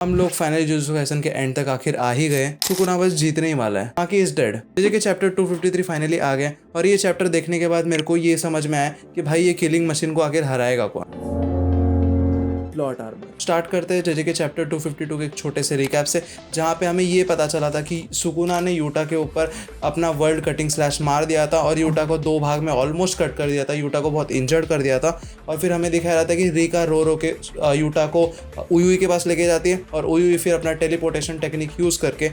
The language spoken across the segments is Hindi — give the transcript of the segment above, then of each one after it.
हम लोग फाइनली जुजुत्सु काइसेन के एंड तक आखिर आ ही गए। सुकुना बस जीतने ही वाला है, बाकी इज डेड। जैसे कि चैप्टर 253 फाइनली आ गया और ये चैप्टर देखने के बाद मेरे को ये समझ में आया कि भाई ये किलिंग मशीन को आखिर हराएगा कौन। प्लॉट आर्मर स्टार्ट करते हैं जेजे के चैप्टर 252 के एक छोटे से रिकैप से, जहाँ पे हमें ये पता चला था कि सुकुना ने यूटा के ऊपर अपना वर्ल्ड कटिंग स्लैश मार दिया था और यूटा को 2 भाग में ऑलमोस्ट कट कर दिया था, यूटा को बहुत इंजर्ड कर दिया था। और फिर हमें दिखाया रहा था कि रीका रो के यूटा को उयुई के पास लेके जाती है और उयुई फिर अपना टेलीपोर्टेशन टेक्निक यूज़ करके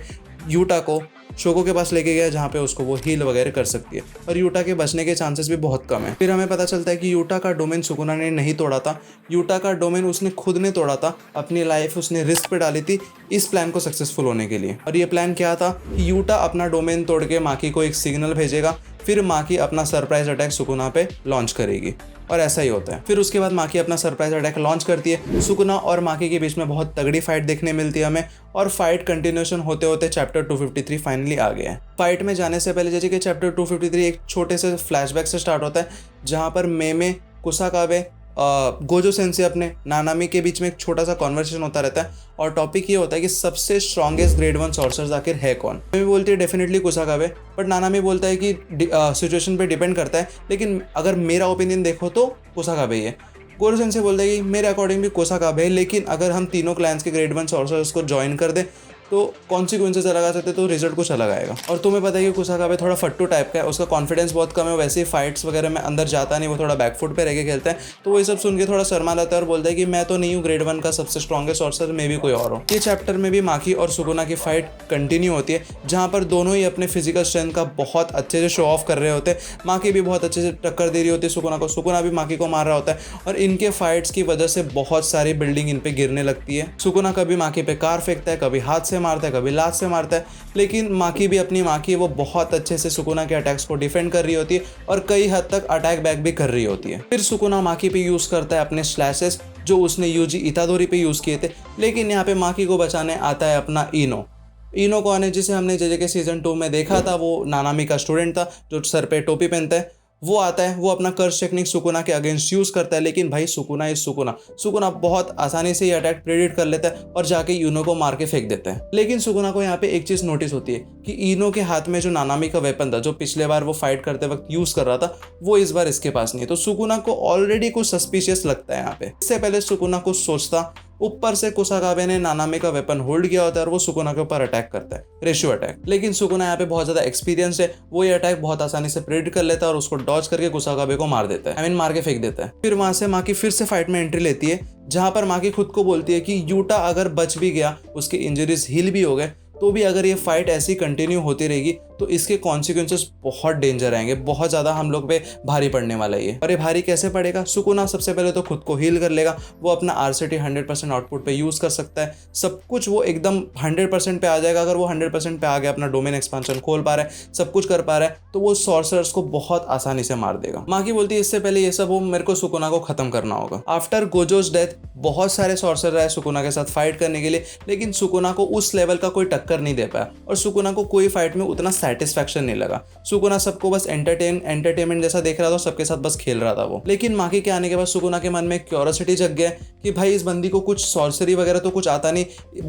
यूटा को शोको के पास लेके गया, जहाँ पे उसको वो हील वगैरह कर सकती है और यूटा के बचने के चांसेस भी बहुत कम है। फिर हमें पता चलता है कि यूटा का डोमेन सुकुना ने नहीं तोड़ा था, यूटा का डोमेन उसने खुद ने तोड़ा था, अपनी लाइफ उसने रिस्क पे डाली थी इस प्लान को सक्सेसफुल होने के लिए। और ये प्लान क्या था कि यूटा अपना डोमेन तोड़ के माकी को एक सिग्नल भेजेगा, फिर माकी अपना सरप्राइज अटैक सुकुना पे लॉन्च करेगी और ऐसा ही होता है। फिर उसके बाद माकी अपना सरप्राइज अटैक लॉन्च करती है, सुकुना और माकी के बीच में बहुत तगड़ी फाइट देखने मिलती है हमें और फाइट कंटिन्यूएशन होते होते चैप्टर 253 फाइनली आ गया है। फाइट में जाने से पहले जैसे कि चैप्टर 253 एक छोटे से फ्लैशबैक से स्टार्ट होता है, जहाँ पर मेमे, कुसाकाबे, गोजो सेंसे अपने नानामी के बीच में एक छोटा सा कॉन्वर्सेशन होता रहता है और टॉपिक ये होता है कि सबसे स्ट्रॉन्गेस्ट ग्रेड 1 सॉर्सर्स आखिर है कौन। मेमी बोलती है डेफिनेटली कुसाकाबे, बट नानामी बोलता है कि सिचुएशन पे डिपेंड करता है, लेकिन अगर मेरा ओपिनियन देखो तो कुसाकाबे ही है। गोजो सेंसे बोलता है कि मेरे अकॉर्डिंग भी कुसाकाबे है, लेकिन अगर हम तीनों क्लैंस के ग्रेड 1 सॉर्सर्स को ज्वाइन कर दे तो कॉन्सिक्वेंसेस अलग आ सकते, तो रिजल्ट कुछ अलग आएगा। और तुम्हें पता है कि कुसाकाबे थोड़ा फट्टू टाइप का है, उसका कॉन्फिडेंस बहुत कम है, वैसे ही फाइट्स वगैरह में अंदर जाता नहीं, वो थोड़ा बैकफुट पे रह के खेलता है। तो वो ये सब सुन के थोड़ा शर्मा जाता है और बोलता है कि मैं तो नहीं हूँ ग्रेड 1 का सबसे स्ट्रॉन्गेस्ट सॉर्सर, मे भी कोई और हो। ये चैप्टर में भी माकी और सुकुना की फाइट कंटिन्यू होती है, जहाँ पर दोनों ही अपने फिजिकल स्ट्रेंथ का बहुत अच्छे से शो ऑफ कर रहे होते हैं। माकी भी बहुत अच्छे से टक्कर दे रही होती है सुकुना को, सुकुना भी माकी को मार रहा होता है और इनके फाइट्स की वजह से बहुत सारी बिल्डिंग इन पे गिरने लगती है। सुकुना कभी माकी पे कार फेंकता है, कभी हाथ से मारता है, कभी लात से मारता है, लेकिन माकी भी अपनी माकी वो बहुत अच्छे से सुकुना के अटैक्स को डिफेंड कर रही होती है और कई हद तक अटैक बैक भी कर रही होती है। फिर सुकुना माकी पे यूज करता है अपने स्लैशेस जो उसने यूजी इतादोरी पे यूज किए थे, लेकिन यहाँ पे माकी को बचाने आता है अपना इनो कौन है, जिसे हमने जेजे के सीजन 2 में देखा था, वो नानामी का स्टूडेंट था जो सर पे टोपी पहनता है। वो आता है, वो अपना कर्स टेक्निक सुकुना के अगेंस्ट यूज करता है, लेकिन भाई सुकुना बहुत आसानी से ये अटैक प्रेडिक्ट कर लेता है और जाके इनो को मार के फेंक देता है। लेकिन सुकुना को यहाँ पे एक चीज नोटिस होती है कि इनो के हाथ में जो नानामी का वेपन था, जो पिछले बार वो फाइट करते वक्त यूज कर रहा था, वो इस बार इसके पास नहीं है। तो सुकुना को ऑलरेडी कुछ सस्पिशियस लगता है यहाँ पे। इससे पहले सुकुना कुछ सोचता, ऊपर से कुसाकाबे ने नानामी का वेपन होल्ड किया होता है और वो सुकुना के ऊपर अटैक करता है, रेशियो अटैक। लेकिन सुकुना यहाँ पे बहुत ज्यादा एक्सपीरियंस है, वो ये अटैक बहुत आसानी से प्रेडिक्ट कर लेता है और उसको डॉज करके कुसाकाबे को मार देता है, मार के फेंक देता है। फिर वहां से माकी फिर से फाइट में एंट्री लेती है, जहां पर माकी खुद को बोलती है कि यूटा अगर बच भी गया, उसके इंजरीज हील भी हो गए, तो भी अगर ये फाइट ऐसी कंटिन्यू होती रहेगी तो इसके कॉन्सिक्वेंसेस बहुत डेंजर आएंगे, बहुत ज़्यादा हम लोग पे भारी पड़ने वाला है। और ये भारी कैसे पड़ेगा? सुकुना सबसे पहले तो खुद को हील कर लेगा, वो अपना आरसीटी 100% आउटपुट पे यूज़ कर सकता है, सब कुछ वो एकदम 100% पे आ जाएगा। अगर वो 100% पे आ गया, अपना डोमेन एक्सपांशन खोल पा रहा है, सब कुछ कर पा रहा है, तो वो सॉर्सरर्स को बहुत आसानी से मार देगा। माकी बोलती है इससे पहले ये सब वो मेरे को सुकुना को खत्म करना होगा। आफ्टर गोजोज डेथ बहुत सारे सॉर्सरर आए सुकुना के साथ फाइट करने के लिए, लेकिन सुकुना को उस लेवल का कोई टक्कर नहीं दे पाया और सुकुना को कोई फाइट में उतना सेटिस्फैक्शन नहीं लगा। सुकुना सबको बस एंटरटेनमेंट जैसा देख रहा था, सबके साथ बस खेल रहा था वो। लेकिन माकी के आने के बाद सुकुना के मन में क्यूरियोसिटी जग गया कि भाई इस बंदी को कुछ सॉर्सरी वगैरह तो कुछ आता नहीं,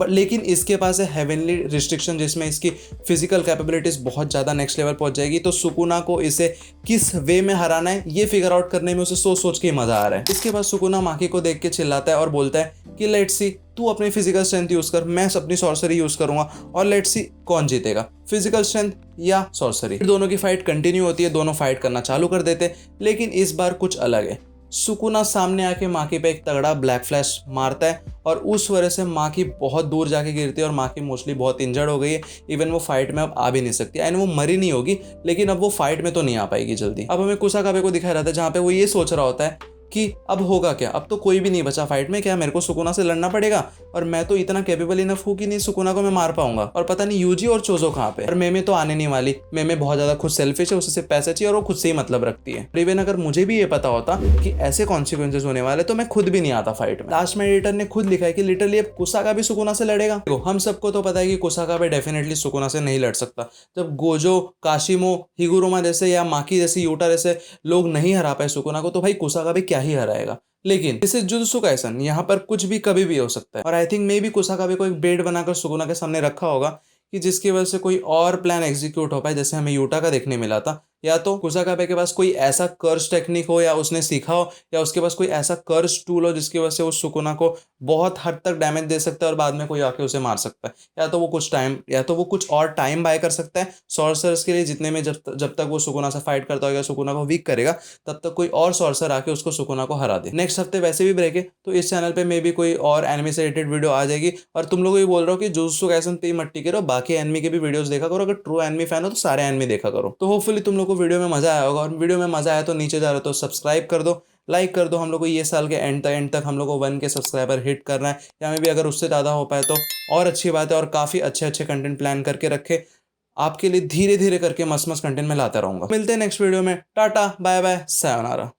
लेकिन इसके पास है हेवनली रिस्ट्रिक्शन, जिसमें इसकी फिजिकल कैपेबिलिटीज बहुत ज्यादा नेक्स्ट लेवल पहुंच जाएगी। तो सुकुना को इसे किस वे में हराना है ये फिगर आउट करने में उसे सोच सोच के मजा आ रहा है। इसके बाद सुकुना माकी को देख के चिल्लाता है और बोलता है कि लेट्स सी, तू अपनी फिजिकल स्ट्रेंथ यूज कर, मैं अपनी सॉर्सरी यूज करूंगा और लेट्स सी कौन जीतेगा, फिजिकल स्ट्रेंथ या सॉर्सरी। दोनों की फाइट कंटिन्यू होती है, दोनों फाइट करना चालू कर देते, लेकिन इस बार कुछ अलग है। सुकुना सामने आके माकी पे एक तगड़ा ब्लैक फ्लैश मारता है और उस वजह से माकी बहुत दूर जाके गिरती है और माकी मोस्टली बहुत इंजर्ड हो गई है। इवन वो फाइट में अब आ भी नहीं सकती, एंड वो मरी नहीं होगी, लेकिन अब वो फाइट में तो नहीं आ पाएगी जल्दी। अब हमें कुसाकाबे को दिखाया जाता है, जहाँ पे वो ये सोच रहा होता है कि अब होगा क्या, अब तो कोई भी नहीं बचा फाइट में, क्या मेरे को सुकुना से लड़ना पड़ेगा और मैं तो इतना कैपेबल इनफ हूँ कि नहीं सुकुना को मैं मार पाऊंगा। और पता नहीं यूजी और चोजो कहाँ पे, और मेमे तो आने नहीं वाली, मेमे बहुत ज्यादा खुद सेल्फिश है, उससे पैसे चाहिए और वो खुद से ही मतलब रखती है। इवन अगर मुझे भी ये पता होता कि ऐसे कॉन्सिक्वेंसेस होने वाले तो मैं खुद भी नहीं आता फाइट में। लास्ट में एडिटर ने खुद लिखा है कि लिटरली अब कुसाकाबे सुकुना से लड़ेगा। तो हम सबको तो पता है कि कुसाकाबे डेफिनेटली सुकुना से नहीं लड़ सकता। जब गोजो, काशिमो, हिगुरुमा जैसे या माकी जैसी, यूटा जैसे लोग नहीं हरा पाए सुकुना को, तो भाई कुसाकाबे क्या ही हराएगा। लेकिन दिस इज जुजुत्सु काइसन, यहाँ पर कुछ भी कभी भी हो सकता है। और आई थिंक मे बी कुसाकाबे को एक बेट बनाकर सुकुना के सामने रखा होगा कि जिसकी वजह से कोई और प्लान एग्जीक्यूट हो पाए, जैसे हमें यूटा का देखने मिला था। या तो कुसाकाबे के पास कोई ऐसा कर्स टेक्निक हो, या उसने सीखा हो, या उसके पास कोई ऐसा कर्स टूल हो जिसकी वजह से वो सुकुना को बहुत हद तक डैमेज दे सकता है और बाद में कोई आके उसे मार सकता है। या तो वो कुछ और टाइम बाय कर सकता है सॉर्सरर्स के लिए, जितने में जब तक वो सुकुना से फाइट करता होगा, सुकुना को वीक करेगा, तब तक कोई और सॉर्सर आके उसको सुकुना को हरा दे। नेक्स्ट हफ्ते वैसे भी ब्रेक है, तो इस चैनल पे मे बी कोई और एनिमी से रिलेटेड वीडियो आ जाएगी। और तुम लोगों को भी बोल रहा हो कि जुजुत्सु काइसन पे मत टिके रहो, बाकी एनिमी के भी वीडियोस देखा करो। अगर ट्रू एनिमी फैन हो तो सारे एनिमी देखा करो। तो होपफुली तुम लोग को वीडियो में मजा आया होगा, और वीडियो में मजा आया तो नीचे जा रहे हो तो सब्सक्राइब कर दो, लाइक कर दो। हम लोग को ये साल के एंड तक हम लोग को 1K सब्सक्राइबर हिट करना है, या में भी अगर उससे ज़्यादा हो पाए तो और अच्छी बात है। और काफ़ी अच्छे अच्छे कंटेंट प्लान करके रखे आपके लिए, धीरे धीरे करके मस्त मस्त कंटेंट में लाता रहूंगा। मिलते हैं नेक्स्ट वीडियो में। Tata bye bye sayonara.